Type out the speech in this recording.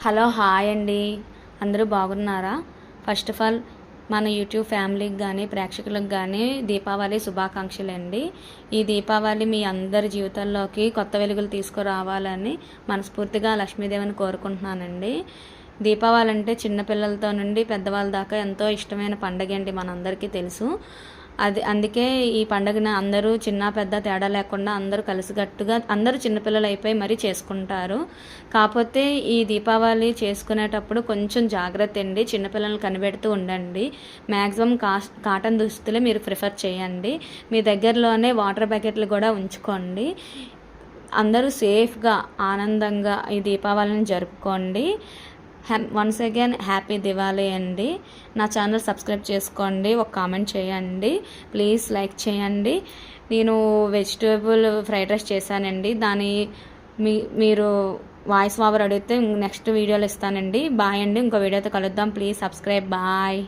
Hello hi అండి. అందరూ బాగున్నారా? ఫస్ట్ ఆఫ్ ఆల్ మన యూట్యూబ్ ఫ్యామిలీకి కానీ ప్రేక్షకులకు కానీ దీపావళి శుభాకాంక్షలు అండి. ఈ దీపావళి మీ అందరి జీవితాల్లోకి కొత్త వెలుగులు తీసుకురావాలని మనస్ఫూర్తిగా లక్ష్మీదేవిని కోరుకుంటున్నానండి. దీపావళి అంటే చిన్నపిల్లలతో నుండి పెద్దవాళ్ళ దాకా ఎంతో ఇష్టమైన పండుగ అండి, మనందరికీ తెలుసు. అందుకే ఈ పండుగను అందరూ చిన్న పెద్ద తేడా లేకుండా అందరూ కలిసికట్టుగా అందరూ చిన్నపిల్లలు అయిపోయి మరీ చేసుకుంటారు. కాకపోతే ఈ దీపావళి చేసుకునేటప్పుడు కొంచెం జాగ్రత్త అండి, చిన్నపిల్లల్ని కనిపెడుతూ ఉండండి. మ్యాక్సిమం కాటన్ దుస్తులే మీరు ప్రిఫర్ చేయండి. మీ దగ్గరలోనే వాటర్ ప్యాకెట్లు కూడా ఉంచుకోండి. అందరూ సేఫ్గా ఆనందంగా ఈ దీపావళిని జరుపుకోండి. వన్స్ అగైన్ హ్యాపీ దివాళీ అండి. నా ఛానల్ సబ్స్క్రైబ్ చేసుకోండి, ఒక కామెంట్ చేయండి, ప్లీజ్ లైక్ చేయండి. నేను వెజిటేబుల్ ఫ్రైడ్ రైస్ చేశానండి, దాని మీరు వాయిస్ ఓవర్ అడిగితే నెక్స్ట్ వీడియోలో ఇస్తానండి. బాయ్ అండి, ఇంకో వీడియోతో కలుద్దాం. Please subscribe. బాయ్.